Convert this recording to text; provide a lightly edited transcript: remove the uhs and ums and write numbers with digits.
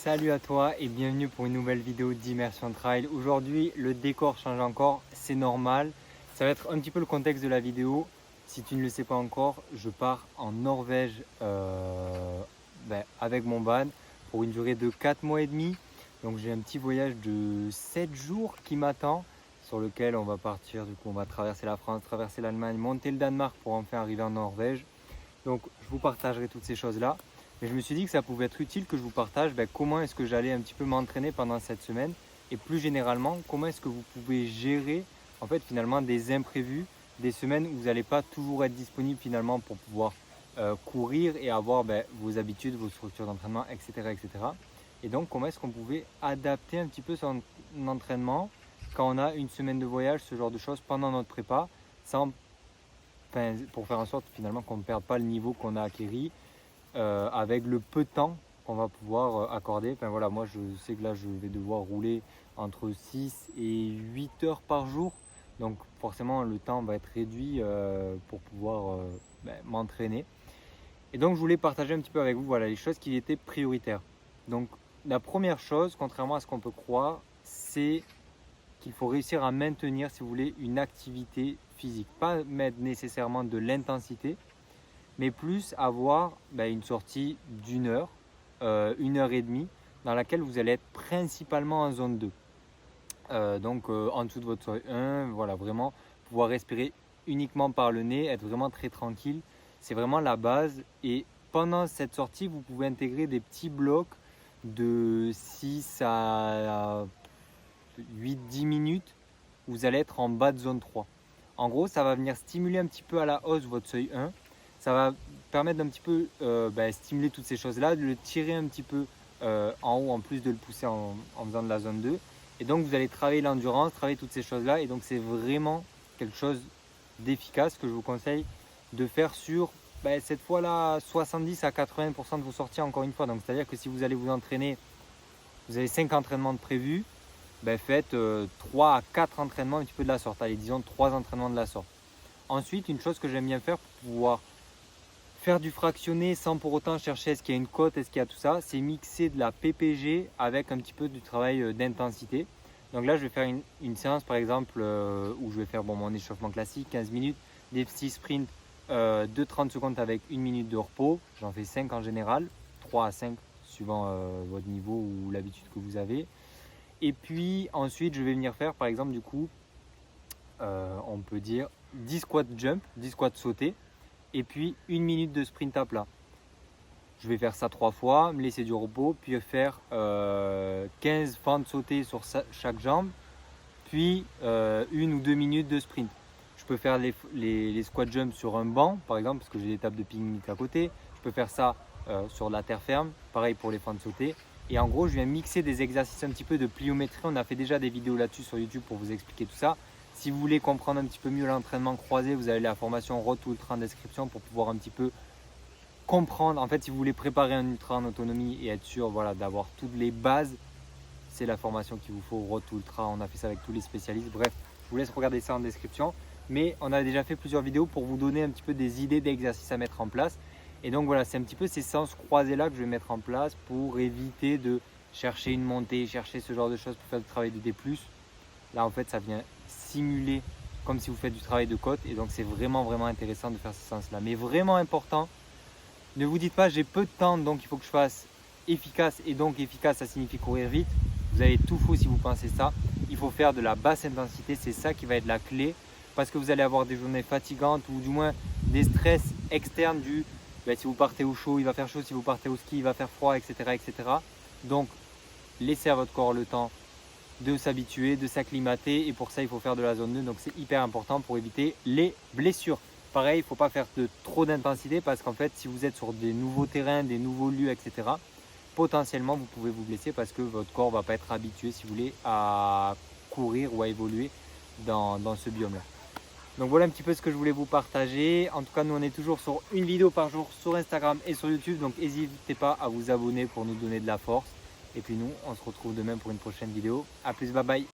Salut à toi et bienvenue pour une nouvelle vidéo d'Immersion Trail. Aujourd'hui, le décor change encore, c'est normal. Ça va être un petit peu le contexte de la vidéo. Si tu ne le sais pas encore, je pars en Norvège avec mon van pour une durée de 4 mois et demi. Donc j'ai un petit voyage de 7 jours qui m'attend sur lequel on va partir. Du coup, on va traverser la France, traverser l'Allemagne, monter le Danemark pour enfin arriver en Norvège. Donc je vous partagerai toutes ces choses-là. Mais je me suis dit que ça pouvait être utile que je vous partage comment est-ce que j'allais un petit peu m'entraîner pendant cette semaine et plus généralement, comment est-ce que vous pouvez gérer en fait finalement des imprévus, des semaines où vous n'allez pas toujours être disponible finalement pour pouvoir courir et avoir vos habitudes, vos structures d'entraînement, etc., etc. Et donc comment est-ce qu'on pouvait adapter un petit peu son entraînement quand on a une semaine de voyage, ce genre de choses pendant notre prépa, sans, pour faire en sorte finalement qu'on ne perde pas le niveau qu'on a acquis avec le peu de temps qu'on va pouvoir accorder. Enfin, voilà, moi je sais que là je vais devoir rouler entre 6 et 8 heures par jour. Donc forcément le temps va être réduit pour pouvoir m'entraîner. Et donc je voulais partager un petit peu avec vous les choses qui étaient prioritaires. Donc la première chose, contrairement à ce qu'on peut croire, c'est qu'il faut réussir à maintenir, si vous voulez, une activité physique. Pas mettre nécessairement de l'intensité, mais plus avoir une sortie d'une heure, 1 heure et demie, dans laquelle vous allez être principalement en zone 2. En dessous de votre seuil 1, voilà, vraiment pouvoir respirer uniquement par le nez, être vraiment très tranquille. C'est vraiment la base. Et pendant cette sortie, vous pouvez intégrer des petits blocs de 6 à 8-10 minutes où vous allez être en bas de zone 3. En gros, ça va venir stimuler un petit peu à la hausse votre seuil 1. Ça va permettre d'un petit peu stimuler toutes ces choses-là, de le tirer un petit peu en haut en plus de le pousser en faisant de la zone 2. Et donc, vous allez travailler l'endurance, travailler toutes ces choses-là. Et donc, c'est vraiment quelque chose d'efficace que je vous conseille de faire sur cette fois-là 70 à 80% de vos sorties encore une fois. Donc, c'est-à-dire que si vous allez vous entraîner, vous avez 5 entraînements de prévus, faites 3 à 4 entraînements un petit peu de la sorte. Allez, disons 3 entraînements de la sorte. Ensuite, une chose que j'aime bien faire pour pouvoir faire du fractionné sans pour autant chercher est-ce qu'il y a une côte, est-ce qu'il y a tout ça, c'est mixer de la PPG avec un petit peu du travail d'intensité. Donc là, je vais faire une séance par exemple où je vais faire mon échauffement classique, 15 minutes, des petits sprints de 30 secondes avec 1 minute de repos. J'en fais 5 en général, 3 à 5 suivant votre niveau ou l'habitude que vous avez. Et puis ensuite, je vais venir faire par exemple du coup, on peut dire 10 squats jump, 10 squats sautés et puis 1 minute de sprint à plat. Je vais faire ça 3 fois, me laisser du repos, puis faire 15 fentes sautées sur chaque jambe, puis 1 ou 2 minutes de sprint. Je peux faire les squat jump sur un banc, par exemple, parce que j'ai des tables de pique-nique à côté. Je peux faire ça sur la terre ferme, pareil pour les fentes sautées. Et en gros, je viens mixer des exercices un petit peu de pliométrie. On a fait déjà des vidéos là-dessus sur YouTube pour vous expliquer tout ça. Si vous voulez comprendre un petit peu mieux l'entraînement croisé, vous avez la formation Road to Ultra en description pour pouvoir un petit peu comprendre. En fait, si vous voulez préparer un ultra en autonomie et être sûr d'avoir toutes les bases, c'est la formation qu'il vous faut, Road to Ultra. On a fait ça avec tous les spécialistes. Bref, je vous laisse regarder ça en description. Mais on a déjà fait plusieurs vidéos pour vous donner un petit peu des idées d'exercices à mettre en place. Et donc voilà, c'est un petit peu ces séances croisées là que je vais mettre en place pour éviter de chercher une montée, chercher ce genre de choses pour faire du travail de D+. Là, en fait, ça vient simuler comme si vous faites du travail de côte. Et donc, c'est vraiment, vraiment intéressant de faire ces séances-là. Mais vraiment important, ne vous dites pas, j'ai peu de temps, donc il faut que je fasse efficace. Et donc, efficace, ça signifie courir vite. Vous avez tout faux si vous pensez ça. Il faut faire de la basse intensité. C'est ça qui va être la clé. Parce que vous allez avoir des journées fatigantes ou du moins des stress externes si vous partez au chaud, il va faire chaud. Si vous partez au ski, il va faire froid, etc., etc. Donc, laissez à votre corps le temps de s'habituer, de s'acclimater et pour ça il faut faire de la zone 2, donc c'est hyper important pour éviter les blessures. Pareil, il ne faut pas faire de trop d'intensité parce qu'en fait si vous êtes sur des nouveaux terrains, des nouveaux lieux, etc., potentiellement vous pouvez vous blesser parce que votre corps ne va pas être habitué, si vous voulez, à courir ou à évoluer dans ce biome là. Donc voilà un petit peu ce que je voulais vous partager. En tout cas, nous on est toujours sur une vidéo par jour sur Instagram et sur YouTube, donc n'hésitez pas à vous abonner pour nous donner de la force. Et puis nous, on se retrouve demain pour une prochaine vidéo. A plus, bye bye.